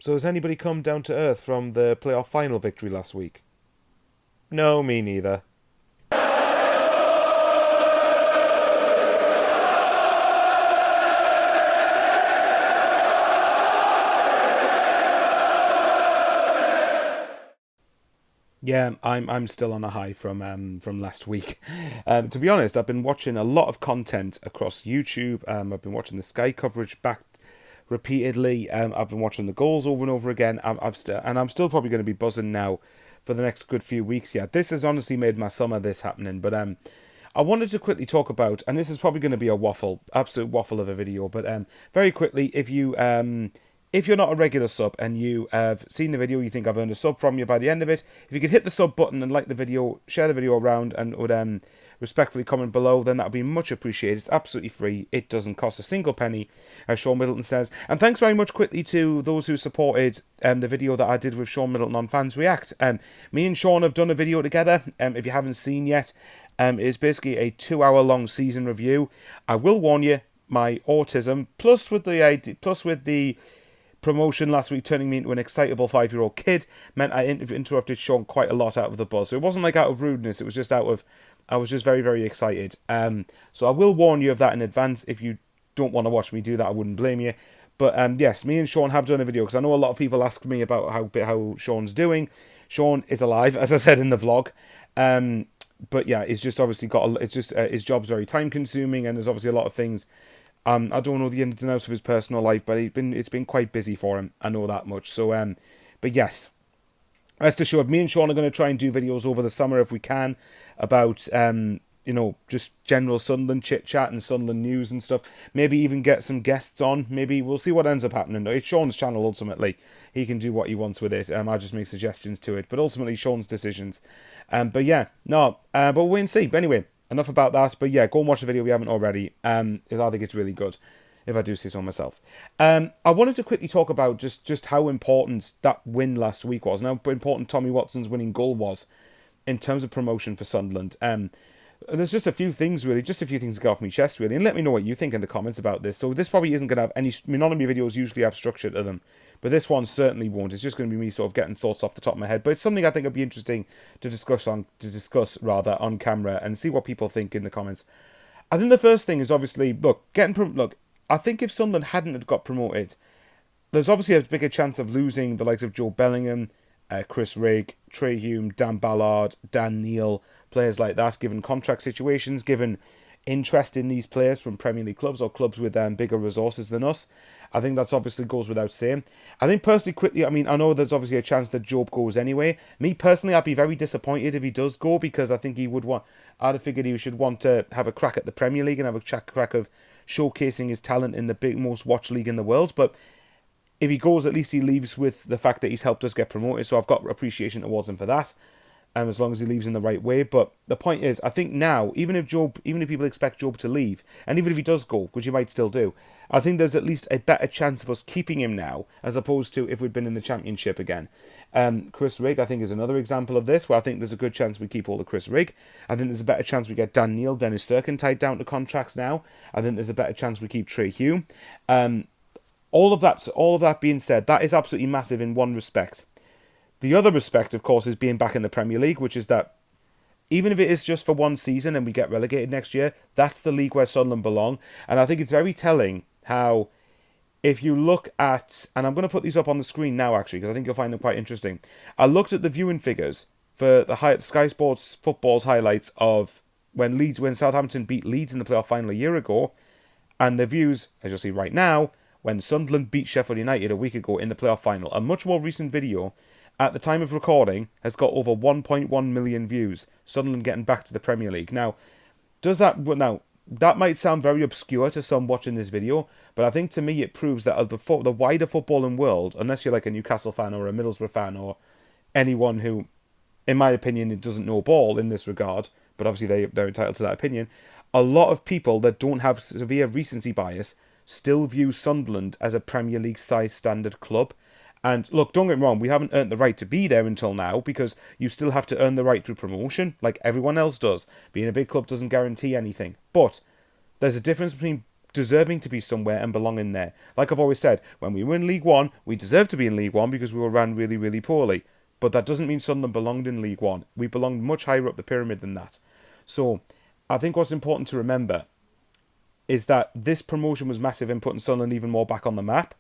So has anybody come down to earth from the playoff final victory last week? No, me neither. Yeah, I'm still on a high from last week. To be honest, I've been watching a lot of content across YouTube. I've been watching the Sky coverage back repeatedly. I've been watching the goals over and over again. I'm still probably going to be buzzing now for the next good few weeks. Yeah, this has honestly made my summer. This happening, but I wanted to quickly talk about, and this is probably going to be a waffle, absolute waffle of a video, but very quickly, if you're not a regular sub and you have seen the video, you think I've earned a sub from you by the end of it, if you could hit the sub button and like the video, share the video around, and would respectfully comment below, then that would be much appreciated. It's absolutely free. It doesn't cost a single penny, as Sean Middleton says. And thanks very much quickly to those who supported the video that I did with Sean Middleton on Fans React. Me and Sean have done a video together, if you haven't seen yet. It's basically a 2-hour-long season review. I will warn you, my autism, plus with the promotion last week turning me into an excitable 5-year-old kid, meant I interrupted Sean quite a lot out of the buzz. So it wasn't like out of rudeness, it was just I was just very, very excited. So I will warn you of that in advance. If you don't want to watch me do that, I wouldn't blame you. But yes, me and Sean have done a video, because I know a lot of people ask me about how Sean's doing. Sean is alive, as I said in the vlog. But yeah, it's just obviously his job's very time consuming, and there's obviously a lot of things. I don't know the ins and outs of his personal life, but it's been quite busy for him. I know that much. So but yes, rest assured, me and Sean are going to try and do videos over the summer if we can about just general Sunderland chit chat and Sunderland news and stuff. Maybe even get some guests on. Maybe we'll see what ends up happening. It's Sean's channel ultimately. He can do what he wants with it. I just make suggestions to it, but ultimately Sean's decisions. But yeah, no. But we'll wait and see. But anyway, enough about that. But yeah, go and watch the video if you haven't already. I think it's really good, if I do say so myself. I wanted to quickly talk about just how important that win last week was, and how important Tommy Watson's winning goal was in terms of promotion for Sunderland. There's just a few things to get off my chest, really, and let me know what you think in the comments about this. So this probably isn't going to have any, none of my videos usually have structure to them, but this one certainly won't. It's just going to be me sort of getting thoughts off the top of my head, but it's something I think would be interesting to discuss on camera, and see what people think in the comments. I think the first thing is obviously, I think if Sunderland hadn't got promoted, there's obviously a bigger chance of losing the likes of Joe Bellingham, Chris Rigg, Trey Hume, Dan Ballard, Dan Neil, players like that, given contract situations, given interest in these players from Premier League clubs or clubs with bigger resources than us. I think that's obviously goes without saying. I think personally, quickly, I know there's obviously a chance that Job goes anyway. Me personally, I'd be very disappointed if he does go, because I think I'd have figured he should want to have a crack at the Premier League and have a crack of showcasing his talent in the most watched league in the world. But if he goes, at least he leaves with the fact that he's helped us get promoted, so I've got appreciation towards him for that, as long as he leaves in the right way. But the point is, I think now, even if people expect Job to leave, and even if he does go, which he might still do, I think there's at least a better chance of us keeping him now, as opposed to if we'd been in the Championship again. Chris Rigg, I think, is another example of this, where I think there's a good chance we keep all of Chris Rigg. I think there's a better chance we get Dan Neil, Dennis Serkin tied down to contracts now. I think there's a better chance we keep Trey Hume. All of that being said, that is absolutely massive in one respect. The other respect, of course, is being back in the Premier League, which is that even if it is just for one season and we get relegated next year, that's the league where Sunderland belong. And I think it's very telling how, if you look at, and I'm going to put these up on the screen now, actually, because I think you'll find them quite interesting. I looked at the viewing figures for the Sky Sports Football's highlights of when Southampton beat Leeds in the playoff final a year ago, and the views, as you'll see right now, when Sunderland beat Sheffield United a week ago in the playoff final. A much more recent video, at the time of recording, has got over 1.1 million views. Sunderland getting back to the Premier League. Now, that might sound very obscure to some watching this video, but I think to me it proves that the wider footballing world, unless you're like a Newcastle fan or a Middlesbrough fan or anyone who, in my opinion, doesn't know ball in this regard, but obviously they're entitled to that opinion, a lot of people that don't have severe recency bias still view Sunderland as a Premier League size standard club. And look, don't get me wrong, we haven't earned the right to be there until now, because you still have to earn the right through promotion, like everyone else does. Being a big club doesn't guarantee anything. But there's a difference between deserving to be somewhere and belonging there. Like I've always said, when we were in League One, we deserved to be in League One because we were ran really, really poorly. But that doesn't mean Sunderland belonged in League One. We belonged much higher up the pyramid than that. So I think what's important to remember is that this promotion was massive in putting Sunderland even more back on the map.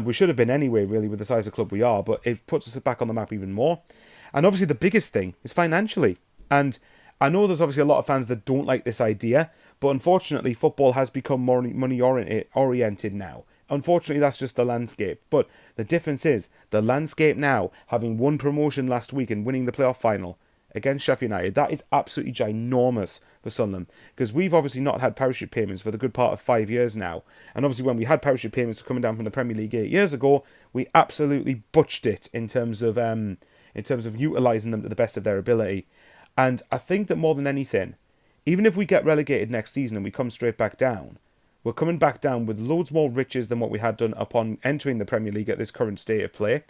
We should have been anyway, really, with the size of club we are, but it puts us back on the map even more. And obviously the biggest thing is financially. And I know there's obviously a lot of fans that don't like this idea, but unfortunately football has become more money oriented now. Unfortunately, that's just the landscape. But the difference is, the landscape now, having won promotion last week and winning the playoff final against Sheff United, that is absolutely ginormous for Sunderland. Because we've obviously not had parachute payments for the good part of 5 years now. And obviously when we had parachute payments coming down from the Premier League 8 years ago, we absolutely butched it in terms of utilising them to the best of their ability. And I think that more than anything, even if we get relegated next season and we come straight back down, we're coming back down with loads more riches than what we had done upon entering the Premier League at this current state of play.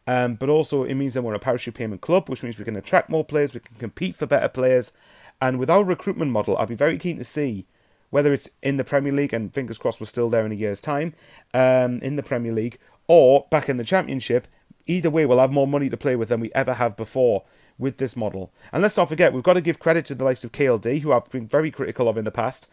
But also it means that we're a parachute payment club, which means we can attract more players, we can compete for better players. And with our recruitment model, I'd be very keen to see whether it's in the Premier League, and fingers crossed we're still there in a year's time, in the Premier League, or back in the Championship. Either way, we'll have more money to play with than we ever have before with this model. And let's not forget, we've got to give credit to the likes of KLD, who I've been very critical of in the past,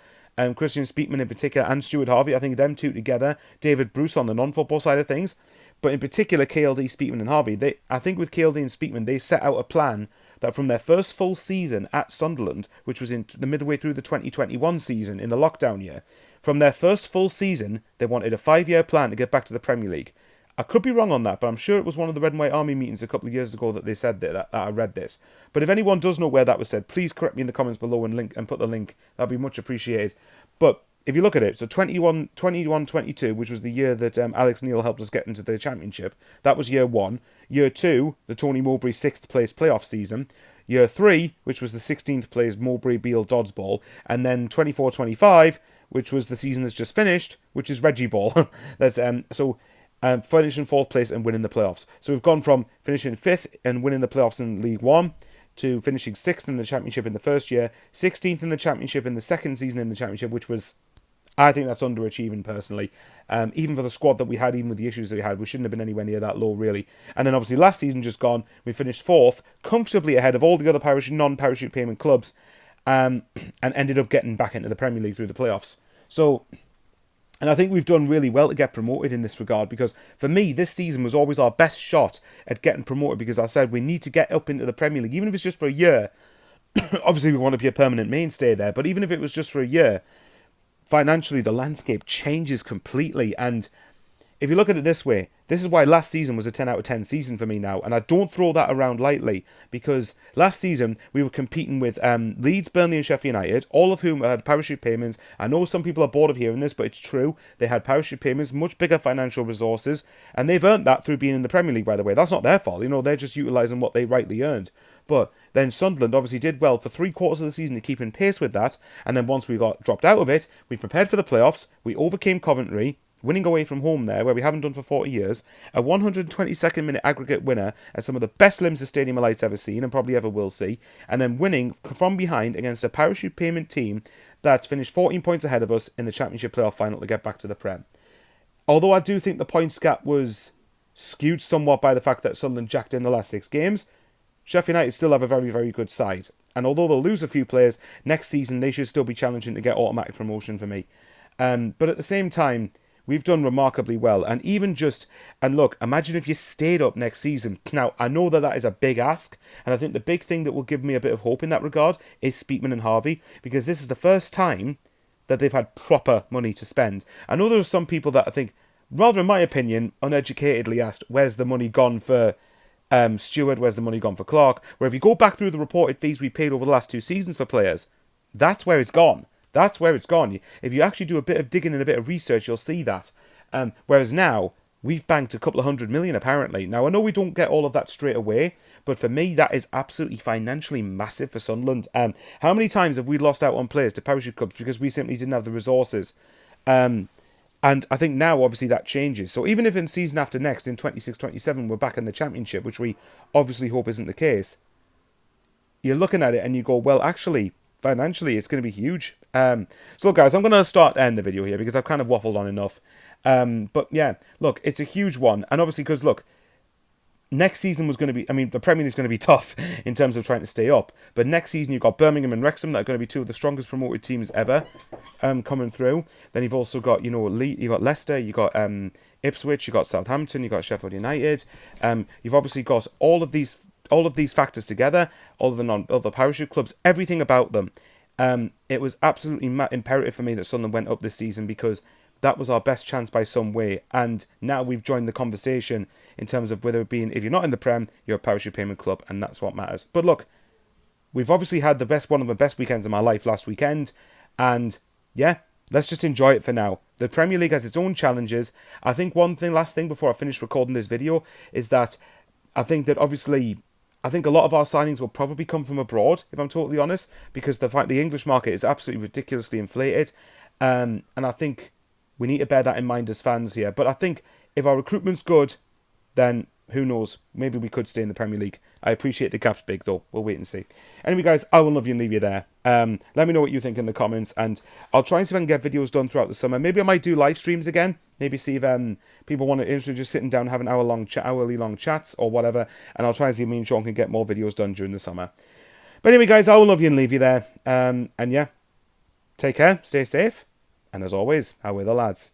Christian Speakman in particular, and Stuart Harvey. I think them two together, David Bruce on the non-football side of things, but in particular KLD, Speakman and Harvey, I think with KLD and Speakman, they set out a plan that from their first full season at Sunderland, which was in the midway through the 2021 season in the lockdown year, from their first full season, they wanted a 5-year plan to get back to the Premier League. I could be wrong on that, but I'm sure it was one of the Red and White Army meetings a couple of years ago that they said that I read this. But if anyone does know where that was said, please correct me in the comments below and put the link. That'd be much appreciated. But if you look at it, so 21-22, which was the year that Alex Neil helped us get into the Championship, that was year 1. Year 2, the Tony Mowbray 6th place playoff season. Year 3, which was the 16th place Mowbray Beale Doddsball. And then 24-25, which was the season that's just finished, which is Reggie Ball. That's finishing 4th place and winning the playoffs. So we've gone from finishing 5th and winning the playoffs in League 1 to finishing 6th in the Championship in the first year, 16th in the Championship in the second season in the Championship, which was, I think that's underachieving personally. Even for the squad that we had, even with the issues that we had, we shouldn't have been anywhere near that low, really. And then obviously last season just gone, we finished 4th, comfortably ahead of all the other non-parachute payment clubs, and ended up getting back into the Premier League through the playoffs. So, and I think we've done really well to get promoted in this regard, because for me, this season was always our best shot at getting promoted, because I said we need to get up into the Premier League, even if it's just for a year. Obviously, we want to be a permanent mainstay there, but even if it was just for a year, financially, the landscape changes completely. And if you look at it this way, this is why last season was a 10 out of 10 season for me now. And I don't throw that around lightly, because last season we were competing with Leeds, Burnley and Sheff United, all of whom had parachute payments. I know some people are bored of hearing this, but it's true. They had parachute payments, much bigger financial resources, and they've earned that through being in the Premier League, by the way. That's not their fault. They're just utilising what they rightly earned. But then Sunderland obviously did well for 3/4 of the season to keep in pace with that. And then once we got dropped out of it, we prepared for the playoffs. We overcame Coventry, winning away from home there, where we haven't done for 40 years. A 122nd minute aggregate winner at some of the best limbs the Stadium of Light's ever seen and probably ever will see. And then winning from behind against a parachute payment team that finished 14 points ahead of us in the Championship playoff final to get back to the Prem. Although I do think the points gap was skewed somewhat by the fact that Sunderland jacked in the last 6 games, Sheff United still have a very, very good side. And although they'll lose a few players, next season they should still be challenging to get automatic promotion for me. But at the same time, we've done remarkably well. And look, imagine if you stayed up next season. Now, I know that is a big ask. And I think the big thing that will give me a bit of hope in that regard is Speakman and Harvey. Because this is the first time that they've had proper money to spend. I know there are some people that I think, rather in my opinion, uneducatedly asked, where's the money gone for Stewart, where's the money gone for Clark? Where if you go back through the reported fees we paid over the last 2 seasons for players, that's where it's gone. That's where it's gone. If you actually do a bit of digging and a bit of research, you'll see that. Whereas now, we've banked a couple of $100 million apparently. Now, I know we don't get all of that straight away, but for me, that is absolutely financially massive for Sunderland. How many times have we lost out on players to parachute clubs because we simply didn't have the resources? And I think now, obviously, that changes. So even if in season after next, in 26-27, we're back in the Championship, which we obviously hope isn't the case, you're looking at it and you go, well, actually, financially, it's going to be huge. So look, guys, I'm going to start end the video here because I've kind of waffled on enough. But yeah, look, it's a huge one. And obviously, because look, next season was going to be, I mean, the Premier League is going to be tough in terms of trying to stay up. But next season, you've got Birmingham and Wrexham that are going to be two of the strongest promoted teams ever coming through. Then you've also got, you've got Leicester, you've got Ipswich, you've got Southampton, you've got Sheff United. You've obviously got all of these factors together, all of the parachute clubs, everything about them. It was absolutely imperative for me that Sunderland went up this season because that was our best chance by some way. And now we've joined the conversation in terms of whether it being, if you're not in the Prem, you're a parachute payment club, and that's what matters. But look, we've obviously had one of the best weekends of my life last weekend. And yeah, let's just enjoy it for now. The Premier League has its own challenges. I think last thing before I finish recording this video is that I think a lot of our signings will probably come from abroad, if I'm totally honest, because the English market is absolutely ridiculously inflated. And I think we need to bear that in mind as fans here. But I think if our recruitment's good, then who knows? Maybe we could stay in the Premier League. I appreciate the gap's big, though. We'll wait and see. Anyway, guys, I will love you and leave you there. Let me know what you think in the comments, and I'll try and see if I can get videos done throughout the summer. Maybe I might do live streams again. Maybe see if people want to interested just sitting down having hourly long chats or whatever. And I'll try and see if me and Sean can get more videos done during the summer. But anyway, guys, I will love you and leave you there. And yeah, take care, stay safe, and as always, how are the lads?